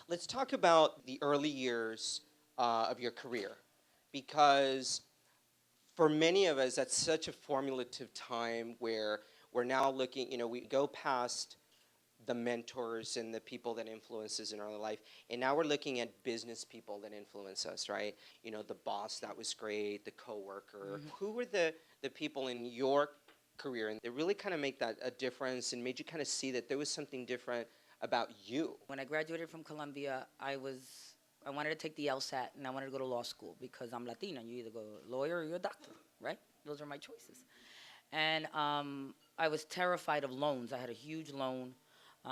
Let's talk about the early years of your career, because for many of us, that's such a formulative time where we're now looking, we go past the mentors and the people that influence us in our life, and now we're looking at business people that influence us, right? The boss that was great, the coworker. Who were the people in your career and they really kind of make that a difference and made you kind of see that there was something different about you? When I graduated from Columbia, I wanted to take the LSAT and I wanted to go to law school because I'm Latina. You either go lawyer or you're a doctor, right? Those are my choices. And I was terrified of loans. I had a huge loan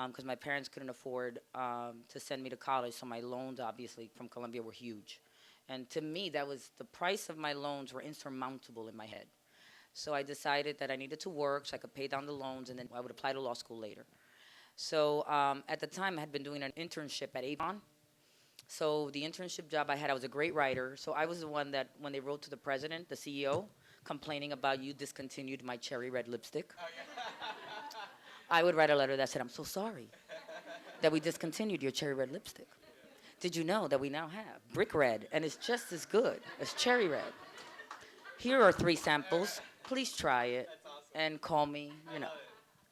because my parents couldn't afford to send me to college, so my loans, obviously, from Columbia were huge. And to me, that was the price of my loans were insurmountable in my head. So I decided that I needed to work so I could pay down the loans, and then I would apply to law school later. So at the time, I had been doing an internship at Avon. So the internship job I had, I was a great writer. So I was the one that, when they wrote to the president, the CEO, complaining about you discontinued my cherry red lipstick, I would write a letter that said, I'm so sorry that we discontinued your cherry red lipstick. Did you know that we now have brick red, and it's just as good as cherry red? Here are 3 samples. Please try it and call me.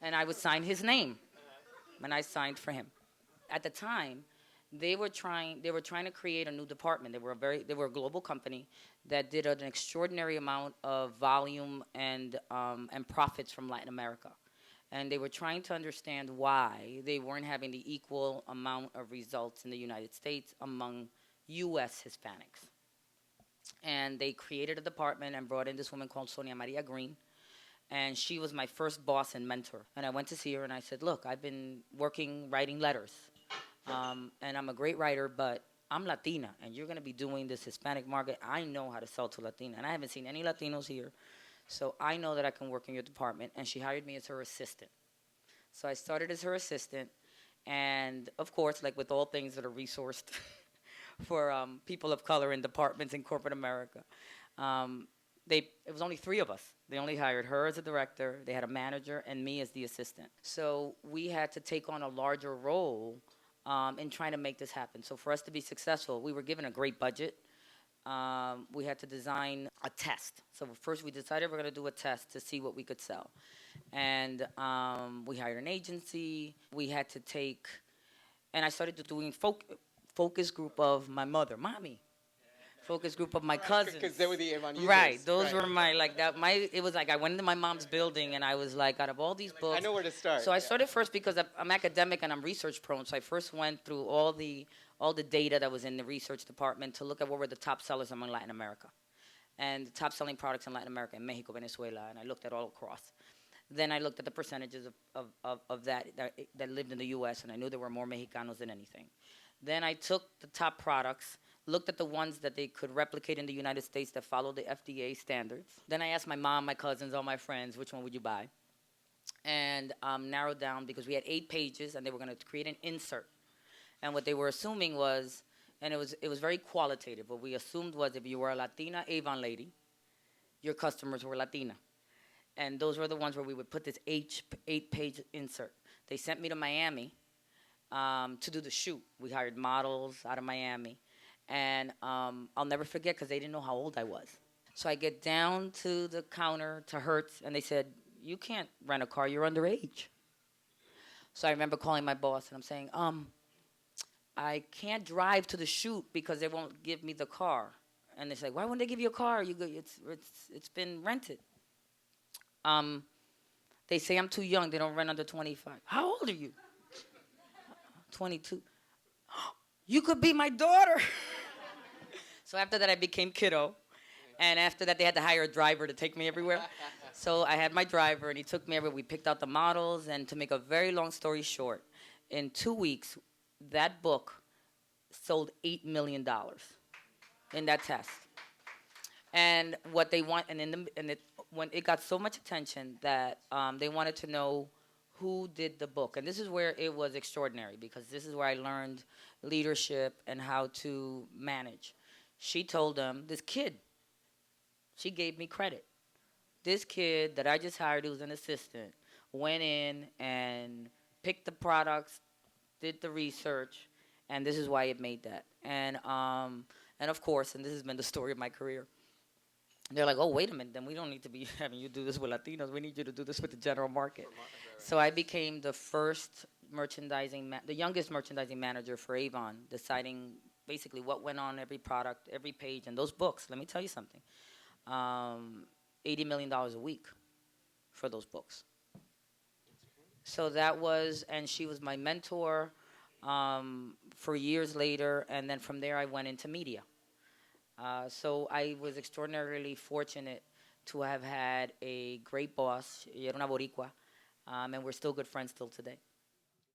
And I would sign his name, and I signed for him. At the time, they were trying to create a new department. They were a global company that did an extraordinary amount of volume and profits from Latin America. And they were trying to understand why they weren't having the equal amount of results in the United States among U.S. Hispanics. And they created a department and brought in this woman called Sonia Maria Green. And she was my first boss and mentor. And I went to see her and I said, look, I've been working, writing letters. And I'm a great writer, but I'm Latina, and you're going to be doing this Hispanic market. I know how to sell to Latina, and I haven't seen any Latinos here. So I know that I can work in your department. And she hired me as her assistant. So I started as her assistant. And, of course, like with all things that are resourced for people of color in departments in corporate America, it was only 3 of us. They only hired her as a director. They had a manager and me as the assistant. So we had to take on a larger role in trying to make this happen. So for us to be successful, we were given a great budget. We had to design a test. So first we decided we're going to do a test to see what we could sell. And we hired an agency. We had to take, and I started doing focus group of my mother, mommy. Focus group of my cousins. Because they were the Avon users. Right, those were my, like that. It was like I went into my mom's building and I was like, out of all these books. I know where to start. So I started first because I'm academic and I'm research prone. So I first went through all the data that was in the research department to look at what were the top sellers among Latin America, and the top selling products in Latin America, in Mexico, Venezuela, and I looked at all across. Then I looked at the percentages of that lived in the U.S. and I knew there were more Mexicanos than anything. Then I took the top products, looked at the ones that they could replicate in the United States that follow the FDA standards. Then I asked my mom, my cousins, all my friends, which one would you buy? And narrowed down because we had 8 pages and they were going to create an insert. And what they were assuming was, and it was very qualitative, what we assumed was if you were a Latina Avon lady, your customers were Latina. And those were the ones where we would put this 8-page insert. They sent me to Miami to do the shoot. We hired models out of Miami. And I'll never forget because they didn't know how old I was. So I get down to the counter to Hertz, and they said, you can't rent a car, you're underage. So I remember calling my boss, and I'm saying, I can't drive to the shoot because they won't give me the car. And they say, why wouldn't they give you a car? It's been rented. They say I'm too young, they don't rent under 25. How old are you? 22. You could be my daughter. So after that, I became kiddo. And after that, they had to hire a driver to take me everywhere. So I had my driver, and he took me everywhere. We picked out the models. And to make a very long story short, in 2 weeks, that book sold $8 million in that test. And what they want, when it got so much attention that they wanted to know who did the book. And this is where it was extraordinary because this is where I learned leadership and how to manage. She told them, this kid, she gave me credit. This kid that I just hired, who was an assistant, went in and picked the products, did the research, and this is why it made that. And of course, and this has been the story of my career. They're like, oh, wait a minute, then we don't need to be having you do this with Latinos. We need you to do this with the general market. So I became the first the youngest merchandising manager for Avon, deciding basically what went on every product, every page, and those books. Let me tell you something. $80 million a week for those books. So that was, and she was my mentor for years later, and then from there I went into media. So I was extraordinarily fortunate to have had a great boss. Ella era una boricua, and we're still good friends till today.